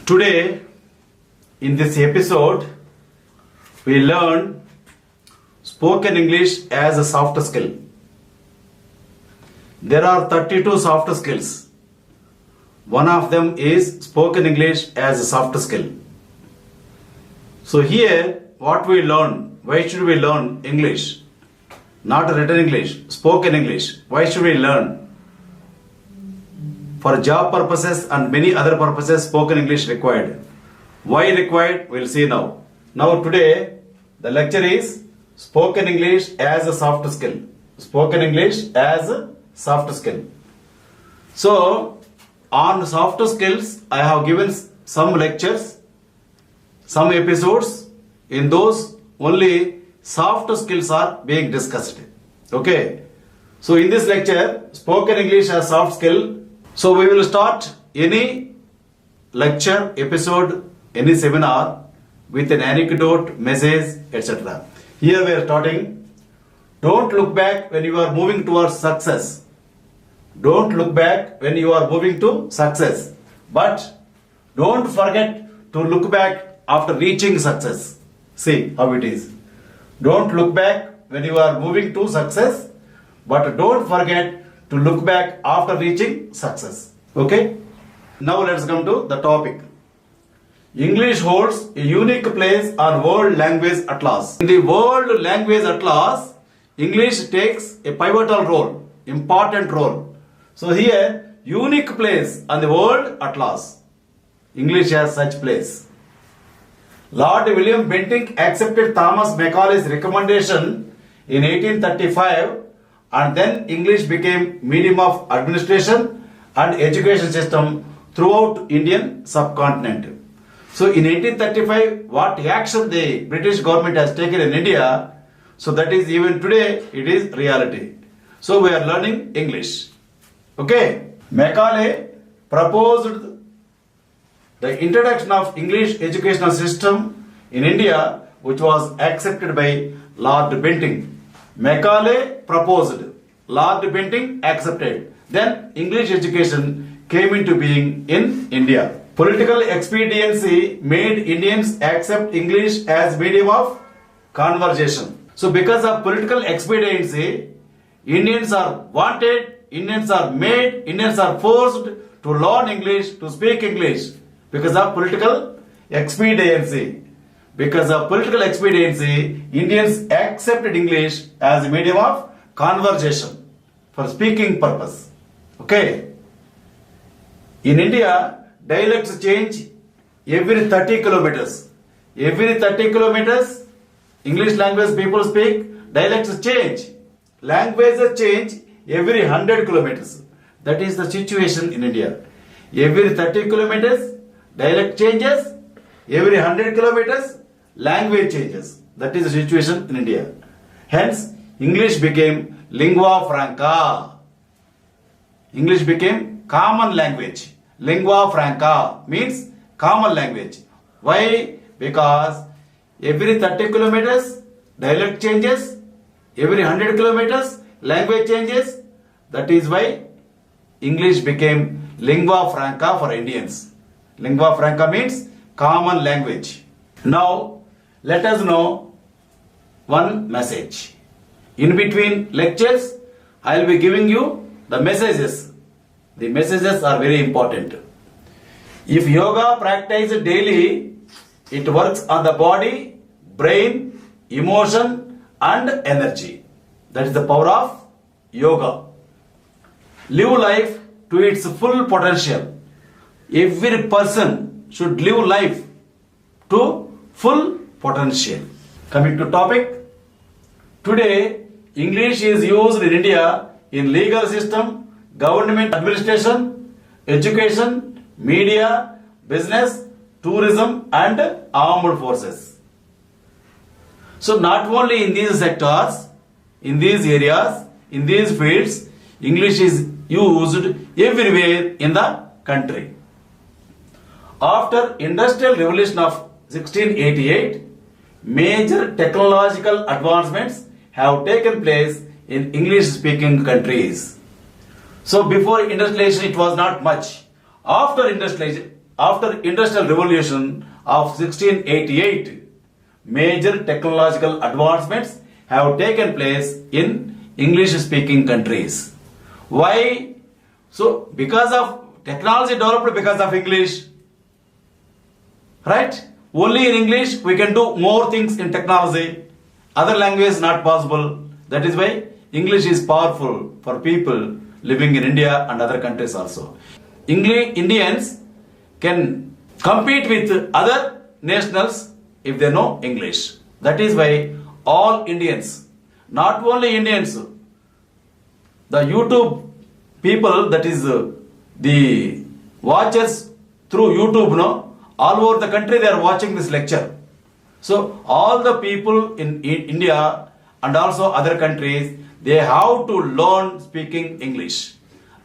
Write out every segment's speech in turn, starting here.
Today, in this episode, we learn spoken English as a soft skill. There are 32 soft skills. One of them is spoken English as a soft skill. So here, what we learn, why should we learn English? Not written English, spoken English. Why should we learn? For job purposes and many other purposes, spoken English required. Why required? We'll see now. Now today, the lecture is spoken English as a soft skill. Spoken English as a soft skill. So, on soft skills, I have given some lectures, some episodes. In those, only soft skills are being discussed. Okay. So, in this lecture, spoken English as soft skill. So, we will start any lecture, episode, any seminar with an anecdote, message, etc. Here we are starting. Don't look back when you are moving towards success. Don't look back when you are moving to success. But don't forget to look back after reaching success. See how it is. Don't look back when you are moving to success, but don't forget to look back after reaching success. Okay? Now let's come to the topic. English holds a unique place on World Language Atlas. In the World Language Atlas, English takes a pivotal role, important role. So here, unique place on the World Atlas. English has such place. Lord William Bentinck accepted Thomas Macaulay's recommendation in 1835, and then English became medium of administration and education system throughout Indian subcontinent. So in 1835, what action the British government has taken in India, so that is even today, it is reality. So we are learning English. Okay. Macaulay proposed the introduction of English educational system in India, which was accepted by Lord Bentinck. Macaulay proposed, Lord Bentinck accepted. Then English education came into being in India. Political expediency made Indians accept English as medium of conversation. So because of political expediency, Indians are wanted, Indians are made, Indians are forced to learn English, to speak English. Because of political expediency. Because of political expediency, Indians accepted English as a medium of conversation for speaking purpose. Okay. In India, dialects change every 30 kilometers. Every 30 kilometers, English language people speak, dialects change. Languages change every 100 kilometers. That is the situation in India. Every 30 kilometers, dialect changes. Every 100 kilometers, language changes. That is the situation in India. Hence, English became lingua franca. English became common language. Lingua franca means common language. Why? Because every 30 kilometers, dialect changes. Every 100 kilometers, language changes. That is why English became lingua franca for Indians. Lingua franca means common language. Now, let us know one message. In between lectures, I will be giving you the messages. The messages are very important. If yoga practiced daily, it works on the body, brain, emotion and energy. That is the power of yoga. Live life to its full potential. Every person should live life to full potential. Coming to topic. Today, English is used in India in legal system, government administration, education, media, business, tourism and armed forces. So not only in these sectors, in these areas, in these fields, English is used everywhere in the country. After Industrial Revolution of 1688, major technological advancements have taken place in English-speaking countries. So before industrialization, it was not much. After industrialization, after Industrial Revolution of 1688, major technological advancements have taken place in English-speaking countries. Why? So, because of technology developed because of English, right? Only in English we can do more things in technology. Other language not possible. That is why English is powerful for people living in India and other countries also. Indians can compete with other nationals if they know English. That is why all Indians, not only Indians, the YouTube people, that is the watchers through YouTube, no, all over the country they are watching this lecture. So all the people in India and also other countries, they have to learn speaking English.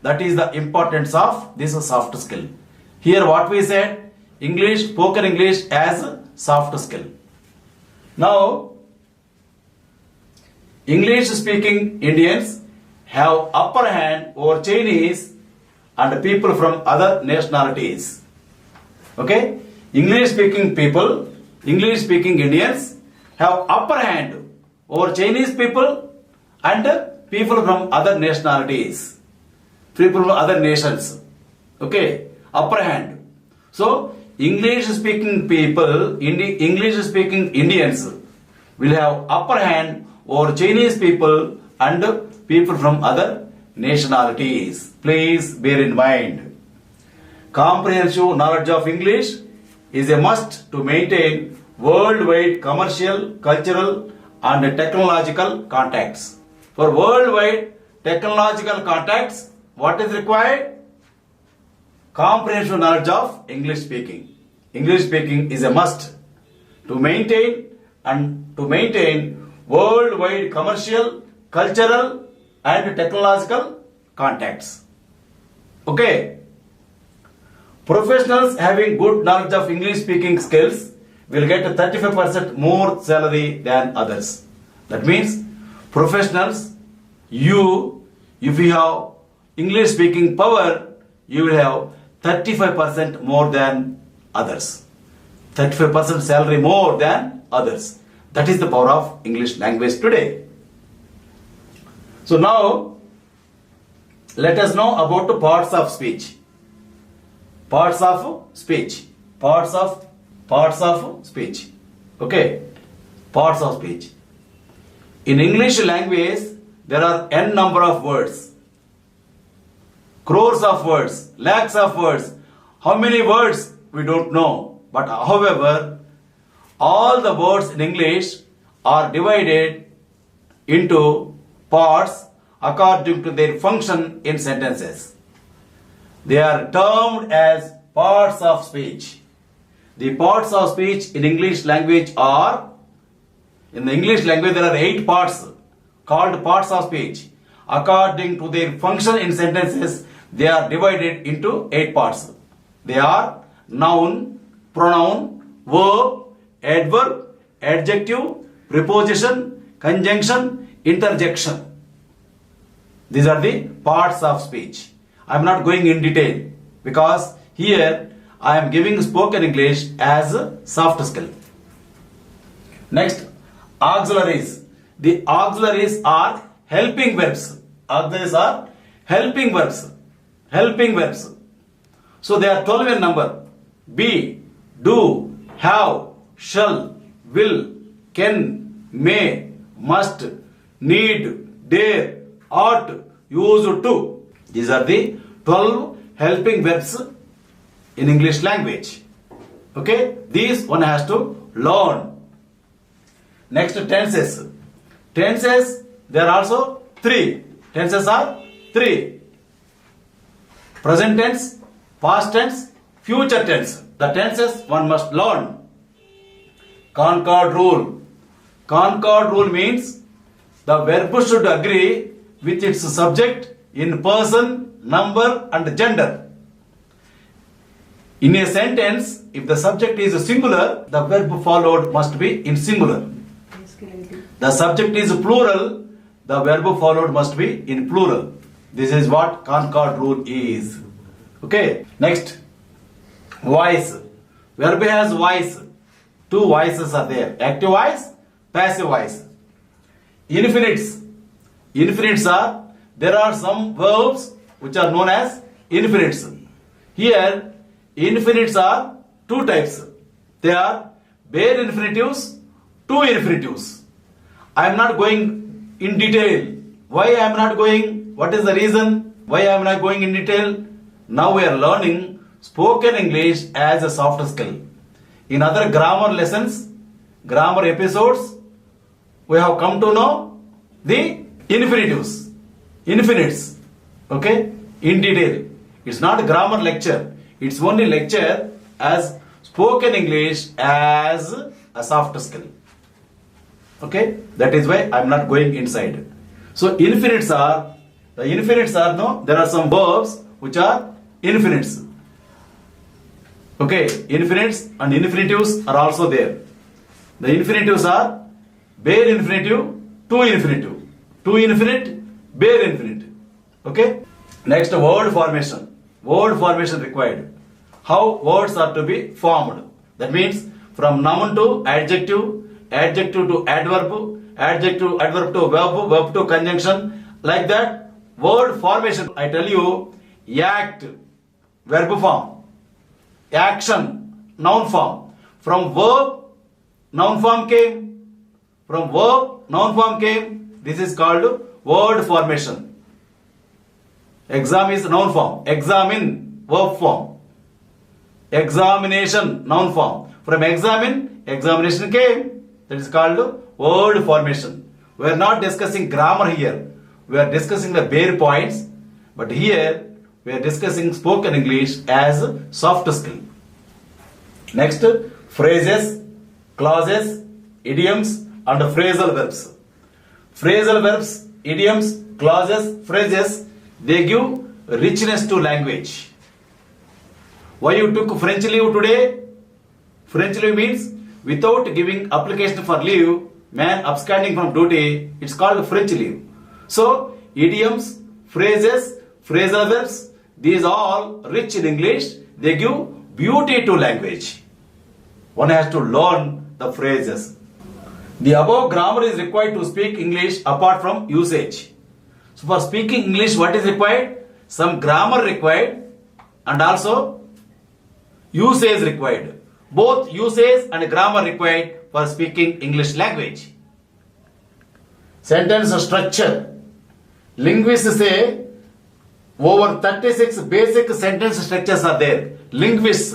That is the importance of this soft skill. Here what we said, English, spoken English as soft skill. Now, English speaking Indians have upper hand over Chinese and people from other nationalities. Okay? English speaking people, English speaking Indians have upper hand over Chinese people and people from other nationalities, people from other nations. Okay? Upper hand. So, English speaking people, English speaking Indians will have upper hand over Chinese people and people from other nationalities. Please bear in mind. Comprehensive knowledge of English is a must to maintain worldwide commercial, cultural and technological contacts. For worldwide technological contacts, what is required? Comprehensive knowledge of English speaking. English speaking is a must to maintain worldwide commercial, cultural and technological contacts. Okay. Professionals having good knowledge of English speaking skills will get 35% more salary than others. That means professionals, if you have English speaking power, you will have 35% more than others. 35% salary more than others. That is the power of English language today. So now, let us know about the parts of speech. Parts of speech. Parts of speech. Okay. Parts of speech. In English language, there are n number of words. Crores of words. Lakhs of words. How many words? We don't know. But however, all the words in English are divided into parts according to their function in sentences. They are termed as parts of speech. The parts of speech in English language are, in the English language there are 8 parts called parts of speech. According to their function in sentences, they are divided into 8 parts. They are noun, pronoun, verb, adverb, adjective, preposition, conjunction, interjection. These are the parts of speech. I am not going in detail because here I am giving spoken English as a soft skill. Next, auxiliaries. The auxiliaries are helping verbs. Auxiliaries are helping verbs. Helping verbs. So they are 12 in number. Be, do, have, shall, will, can, may, must, need, dare, ought, used to. These are the 12 helping verbs in English language. Okay? These one has to learn. Next, tenses. Tenses, there are also 3. Tenses are 3. Present tense, past tense, future tense. The tenses one must learn. Concord rule. Concord rule means the verb should agree with its subject in person, number and gender. In a sentence, if the subject is singular, the verb followed must be in singular. The subject is plural, the verb followed must be in plural. This is what Concord rule is. Okay. Next, Voice. Verb has voice. Two voices are there. Active voice, passive voice. Infinites. Infinites are, there are some verbs which are known as infinites. Here, infinites are two types. They are bare infinitives, two infinitives. I am not going in detail. Why I am not going? What is the reason? Why I am not going in detail? Now we are learning spoken English as a soft skill. In other grammar lessons, grammar episodes, we have come to know the infinitives, infinites, okay, in detail. It's not a grammar lecture. It's only lecture as spoken English as a soft skill. Okay, that is why I'm not going inside. So infinites are, there are some verbs which are infinites. Okay, infinites and infinitives are also there. The infinitives are bare infinitive, two infinitive, two infinite, bare infinite. Okay. Next, word formation. Word formation required. How words are to be formed. That means from noun to adjective, adjective to adverb, adjective, adverb to verb, verb to conjunction. Like that, word formation. I tell you, act, verb form. Action, noun form. From verb, noun form came. From verb, noun form came. This is called word formation. Exam is noun form. Examine, verb form. Examination, noun form. From examine, examination came. That is called word formation. We are not discussing grammar here. We are discussing the bare points. But here, we are discussing spoken English as soft skill. Next, phrases, clauses, idioms and phrasal verbs. Phrasal verbs, idioms, clauses, phrases, they give richness to language. Why you took French leave today? French leave means without giving application for leave, man absconding from duty, it's called French leave. So, idioms, phrases, phrasal verbs, these all rich in English, they give beauty to language. One has to learn the phrases. The above grammar is required to speak English apart from usage. So for speaking English, what is required? Some grammar required and also usage required. Both usage and grammar required for speaking English language. Sentence structure. Linguists say over 36 basic sentence structures are there. Linguists.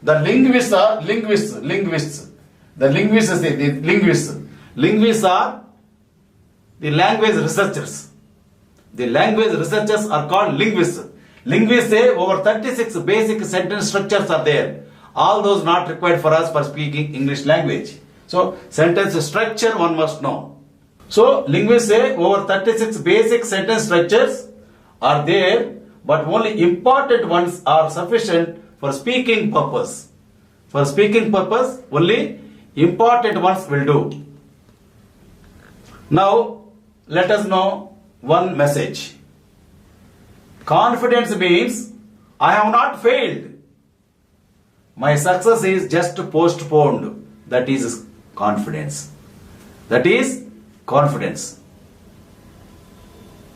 The linguists are linguists. The linguists say the linguists. Linguists are the language researchers. The language researchers are called linguists. Linguists say over 36 basic sentence structures are there. All those not required for us for speaking English language. So sentence structure one must know. So linguists say over 36 basic sentence structures are there, but only important ones are sufficient for speaking purpose. For speaking purpose, only important ones will do. Now, let us know one message. Confidence means I have not failed. My success is just postponed. That is confidence. That is confidence.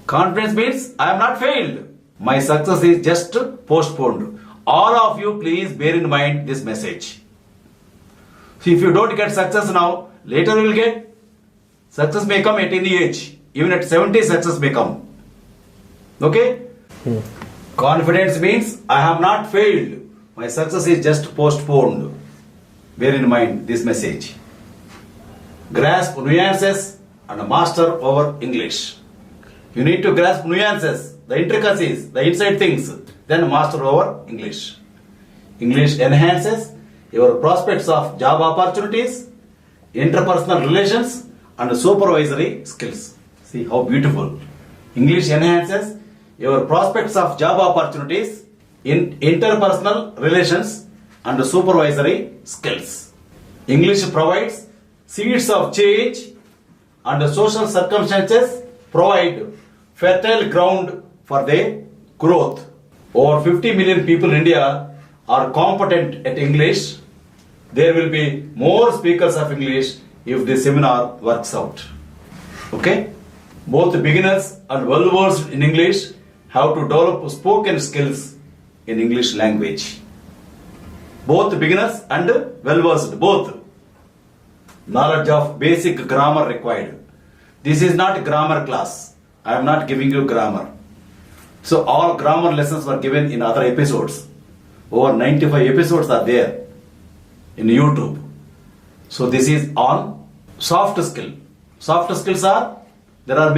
Confidence means I have not failed. My success is just postponed. All of you please bear in mind this message. So if you don't get success now, later you will get. Success may come at any age. Even at 70 success may come. Okay? Confidence means I have not failed. My success is just postponed. Bear in mind this message. Grasp nuances and master over English. You need to grasp nuances, the intricacies, the inside things, then master over English. English enhances your prospects of job opportunities, interpersonal relations, and supervisory skills. See how beautiful. English enhances your prospects of job opportunities, in interpersonal relations, and supervisory skills. English provides seeds of change, and social circumstances provide fertile ground for their growth. Over 50 million people in India are competent at English, there will be more speakers of English if the seminar works out. Okay? Both beginners and well-versed in English have to develop spoken skills in English language. Both beginners and well-versed, both. Knowledge of basic grammar required. This is not grammar class. I am not giving you grammar. So all grammar lessons were given in other episodes. Over 95 episodes are there in YouTube. So this is on soft skill. Soft skills are, there are